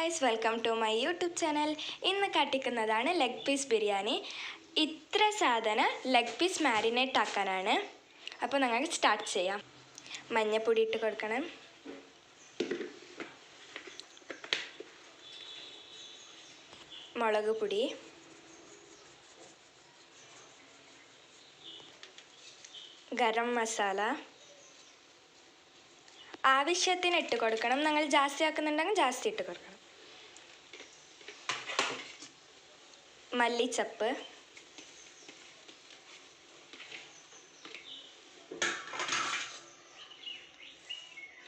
Guys, welcome to my YouTube channel. ഇന്ന് കാട്ടിക്കുന്നതാണ് leg piece biryani. ഇത്ര സാധനം ലെഗ് പീസ് മാരിനേറ്റ് ആക്കാനാണ്. അപ്പോൾ നമുക്ക് സ്റ്റാർട്ട് ചെയ്യാം. മഞ്ഞപ്പൊടി ഇട്ട് കൊടുക്കണം, മുളക് പൊടി, ഗരം മസാല ആവശ്യത്തിന് ഇട്ട് കൊടുക്കണം. നിങ്ങൾ ജാസ്തി ആക്കുന്നുണ്ടെങ്കിൽ ജാസ്തി ഇട്ട് കൊടുക്കണം. മല്ലിച്ചപ്പ്,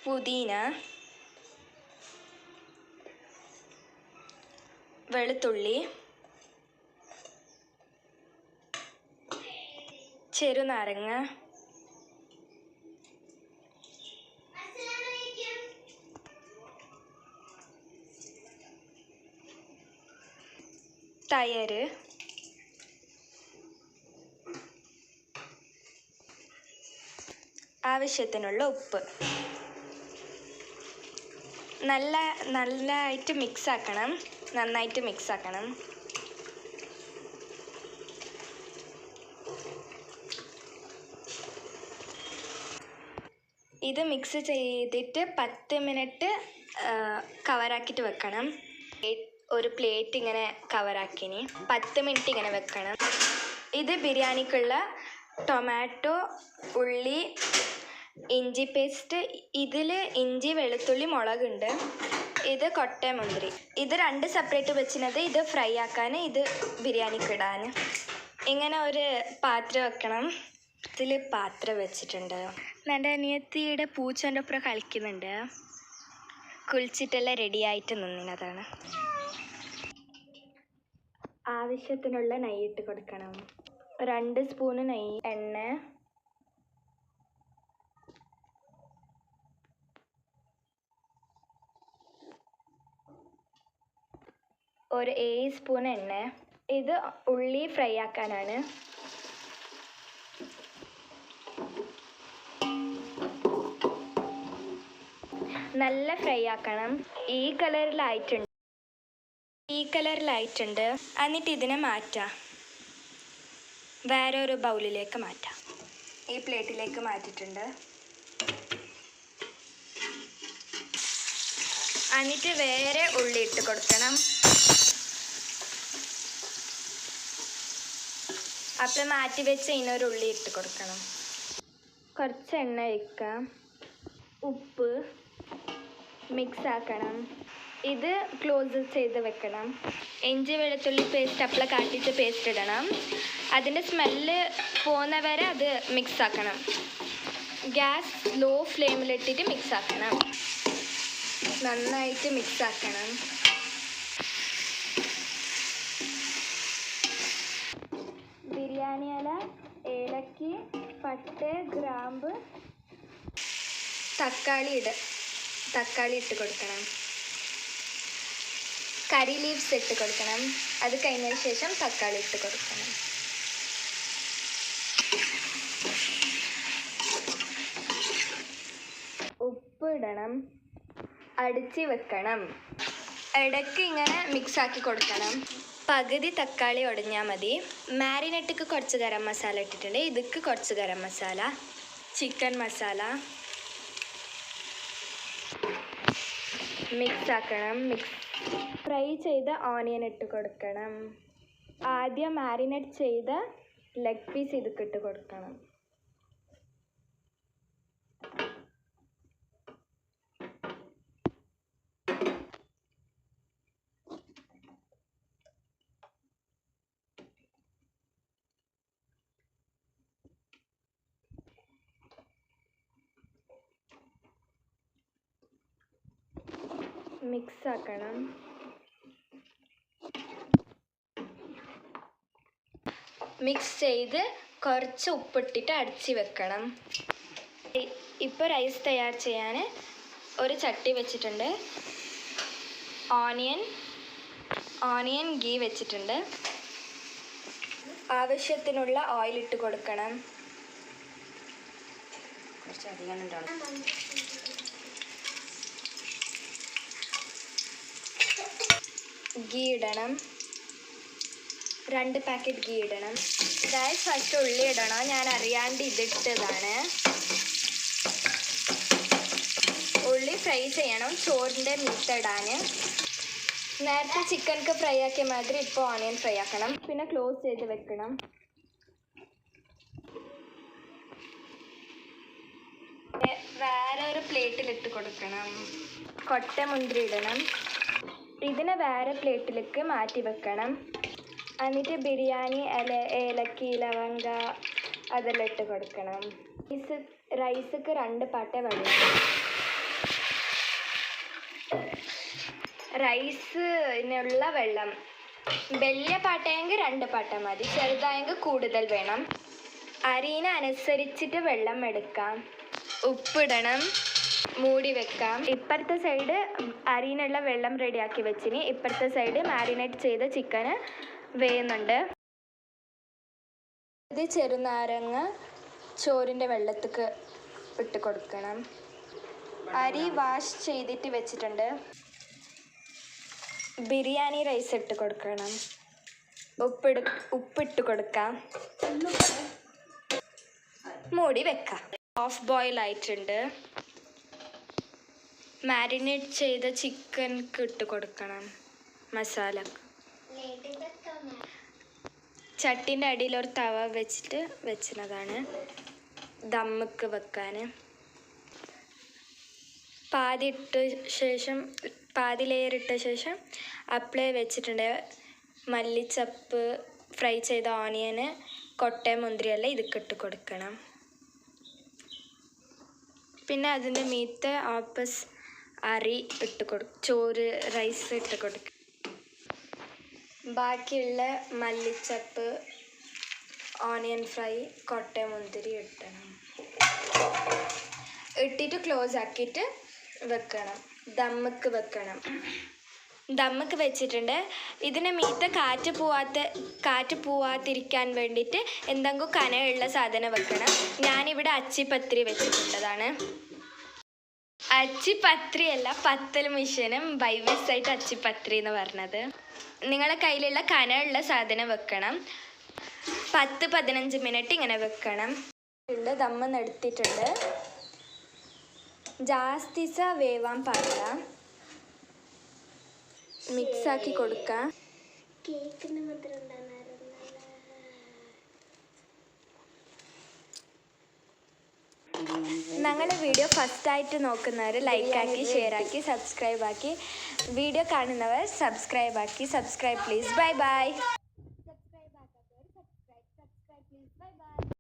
പുതിന, വെളുത്തുള്ളി, ചെറുനാരങ്ങ, തൈര്, ആവശ്യത്തിനുള്ള ഉപ്പ്. നന്നായിട്ട് മിക്സ് ആക്കണം. ഇത് മിക്സ് ചെയ്തിട്ട് 10 മിനിറ്റ് കവറാക്കിയിട്ട് വെക്കണം. ഒരു പ്ലേറ്റ് ഇങ്ങനെ കവറാക്കിനി 10 മിനിറ്റ് ഇങ്ങനെ വെക്കണം. ഇത് ബിരിയാണിക്കുള്ള ടൊമാറ്റോ, ഉള്ളി, ഇഞ്ചി പേസ്റ്റ്. ഇതിൽ ഇഞ്ചി, വെളുത്തുള്ളി, മുളകുണ്ട്. ഇത് കൊട്ടമുന്തിരി. ഇത് 2 സെപ്പറേറ്റ് വെച്ചിരുന്നത്. ഇത് ഫ്രൈ ആക്കാൻ, ഇത് ബിരിയാണിക്ക് ഇടാൻ. ഇങ്ങനെ ഒരു പാത്രം വെക്കണം. ഇതിൽ പാത്രം വെച്ചിട്ടുണ്ട്. എൻ്റെ അനിയത്തിയുടെ പൂച്ചൻ്റെ ഒപ്പം കളിക്കുന്നുണ്ട്. കുളിച്ചിട്ടെല്ലാം റെഡിയായിട്ട് നിന്നതാണ്. ആവശ്യത്തിനുള്ള നെയ്യ് ഇട്ട് കൊടുക്കണം. 2 സ്പൂണ് നെയ്യ്. എണ്ണ, ഒരു 7 സ്പൂൺ എണ്ണ. ഇത് ഉള്ളി ഫ്രൈ ആക്കാനാണ്. നല്ല ഫ്രൈ ആക്കണം. ഈ കളറിലായിട്ടുണ്ട്. എന്നിട്ട് ഇതിനെ മാറ്റാം. വേറെ ഒരു ബൗളിലേക്ക് മാറ്റാം. ഈ പ്ലേറ്റിലേക്ക് മാറ്റിയിട്ടുണ്ട്. എന്നിട്ട് വേറെ ഉള്ളി ഇട്ട് കൊടുക്കണം. അപ്പം മാറ്റി വെച്ച് ഇതിനൊരു ഉള്ളി ഇട്ട് കൊടുക്കണം. കുറച്ച് എണ്ണ ഒഴിക്കാം. ഉപ്പ് മിക്സ് ആക്കണം. ഇത് ക്ലോസ് ചെയ്ത് വെക്കണം. ഇഞ്ചി വെളുത്തുള്ളി പേസ്റ്റ് അപ്പോൾ കാട്ടിയിട്ട് പേസ്റ്റ് ഇടണം. അതിൻ്റെ സ്മെല്ല് പോകുന്ന വരെ അത് മിക്സ് ആക്കണം. ഗ്യാസ് ലോ ഫ്ലെയിമിലിട്ടിട്ട് മിക്സ് ആക്കണം. നന്നായിട്ട് മിക്സ് ആക്കണം. ബിരിയാണി ഇല, ഏലക്കി, പട്ട, ഗ്രാമ്പ്, തക്കാളി ഇട്ട് കൊടുക്കണം. കറി ലീവ്സ് ഇട്ട് കൊടുക്കണം. അത് കഴിഞ്ഞതിന് ശേഷം തക്കാളി ഇട്ട് കൊടുക്കണം. ഉപ്പ് ഇടണം. അടിച്ച് വെക്കണം. ഇടയ്ക്ക് ഇങ്ങനെ മിക്സ് ആക്കി കൊടുക്കണം. പകുതി തക്കാളി ഉടഞ്ഞാൽ മതി. മാരിനേറ്റക്ക് കുറച്ച് ഗരം മസാല ഇട്ടിട്ടുണ്ട്. ഇതിക്ക് കുറച്ച് ഗരം മസാല, ചിക്കൻ മസാല മിക്സ് ആക്കണം. ഫ്രൈ ചെയ്ത ഓണിയൻ ഇട്ട് കൊടുക്കണം. ആദ്യം മാരിനേറ്റ് ചെയ്ത ലെഗ് പീസ് ഇതിക്ക് ഇട്ട് കൊടുക്കണം. മിക്സ് ആക്കണം. മിക്സ് ചെയ്ത് കുറച്ച് ഉപ്പിട്ടിട്ട് അടച്ച് വെക്കണം. ഇപ്പോൾ റൈസ് തയ്യാർ ചെയ്യാൻ ഒരു ചട്ടി വെച്ചിട്ടുണ്ട്. ഓണിയൻ ഗീ വെച്ചിട്ടുണ്ട്. ആവശ്യത്തിനുള്ള ഓയിൽ ഇട്ട് കൊടുക്കണം. കുറച്ചധികം ഉണ്ടാവും. ഗീ ഇടണം. 2 പാക്കറ്റ് ഗീ ഇടണം. ഗായ്സ് ഫസ്റ്റ് ഉള്ളി ഇടണം. ഞാൻ അറിയാണ്ട് ഇതിട്ടതാണ്. ഉള്ളി ഫ്രൈ ചെയ്യണം ചോറിൻ്റെ മീത്തിടാൻ. നേരത്തെ ചിക്കനൊക്കെ ഫ്രൈ ആക്കിയ മാതിരി ഇപ്പോൾ ഓണിയൻ ഫ്രൈ ആക്കണം. പിന്നെ ക്ലോസ് ചെയ്ത് വെക്കണം. വേറെ ഒരു പ്ലേറ്റിലിട്ട് കൊടുക്കണം. കൊട്ട മുന്തിരി ഇടണം. ഇതിനെ വേറെ പ്ലേറ്റിലേക്ക് മാറ്റി വെക്കണം. എന്നിട്ട് ബിരിയാണി ഇല, ഏലക്കി, ലവംഗ അതെല്ലാം ഇട്ട് കൊടുക്കണം. റൈസക്ക് 2 പാട്ട വെള്ളം. റൈസിനുള്ള വെള്ളം വലിയ പാട്ടയെങ്കിൽ 2 പാട്ട മതി, ചെറുതായെങ്കിൽ കൂടുതൽ വേണം. അരിനെ അനുസരിച്ചിട്ട് വെള്ളം എടുക്കാം. ഉപ്പിടണം. മൂടി വെക്കാം. ഇപ്പുറത്തെ സൈഡ് അരിനുള്ള വെള്ളം റെഡിയാക്കി വെച്ചിന്. ഇപ്പുറത്തെ സൈഡ് മാരിനേറ്റ് ചെയ്ത ചിക്കന് വേവുന്നുണ്ട്. ഇത് ചെറുനാരങ്ങ ചോറിൻ്റെ വെള്ളത്തേക്ക് ഇട്ട് കൊടുക്കണം. അരി വാഷ് ചെയ്തിട്ട് വെച്ചിട്ടുണ്ട്. ബിരിയാണി റൈസ് ഇട്ട് കൊടുക്കണം. ഉപ്പിട്ട് കൊടുക്കാം. മൂടി വെക്കാം. ഹാഫ് ബോയിൽ ആയിട്ടുണ്ട്. മാരിനേറ്റ് ചെയ്ത ചിക്കൻക്ക് ഇട്ട് കൊടുക്കണം മസാല. ചട്ടീൻ്റെ അടിയിൽ ഒരു തവ വെച്ചിട്ട് വെച്ചതാണ് ദമ്മുക്ക് വെക്കാൻ. പാതി ലെയർ ഇട്ട ശേഷം അപ്ലൈ വെച്ചിട്ടുണ്ട്. മല്ലിച്ചപ്പ്, ഫ്രൈ ചെയ്ത ഓണിയന്, കൊട്ട മുന്തിരിയെല്ലാം ഇതൊക്കെ ഇട്ട് കൊടുക്കണം. പിന്നെ അതിൻ്റെ മീത്ത് ആപ്പസ് അരി ചോറ് റൈസ് ഇട്ട് കൊടുക്കുക. ബാക്കിയുള്ള മല്ലിച്ചപ്പ്, ഓണിയൻ ഫ്രൈ, കൊട്ട മുന്തിരി ഇട്ടിട്ട് ക്ലോസ് ആക്കിയിട്ട് വെക്കണം. ദമ്മുക്ക് വെക്കണം. ദമ്മുക്ക് വെച്ചിട്ടുണ്ട്. ഇതിന് മീത്ത് കാറ്റ് പോവാതിരിക്കാൻ വേണ്ടിയിട്ട് എന്തെങ്കിലും കനയുള്ള സാധനം വെക്കണം. ഞാനിവിടെ അച്ചിപ്പത്രി വെച്ചിട്ടുള്ളതാണ്. അച്ചിപ്പത്രിയല്ല, പത്തൽ മിഷനും ബൈവിസായിട്ട് അച്ചിപ്പത്രി എന്ന് പറഞ്ഞത്. നിങ്ങളുടെ കയ്യിലുള്ള കനമുള്ള സാധനം വെക്കണം. 10-15 മിനിറ്റ് ഇങ്ങനെ വെക്കണം. ദമ്മെന്ന് എടുത്തിട്ടുണ്ട്. ജാസ്തിസ വേവാൻ പാടില്ല. മിക്സാക്കി കൊടുക്കാം. ഞങ്ങളുടെ വീഡിയോ ഫസ്റ്റായിട്ട് നോക്കുന്നവർ ലൈക്കാക്കി, ഷെയറാക്കി, സബ്സ്ക്രൈബാക്കി, വീഡിയോ കാണുന്നവർ subscribe please. Bye bye. Subscribe please. Bye bye.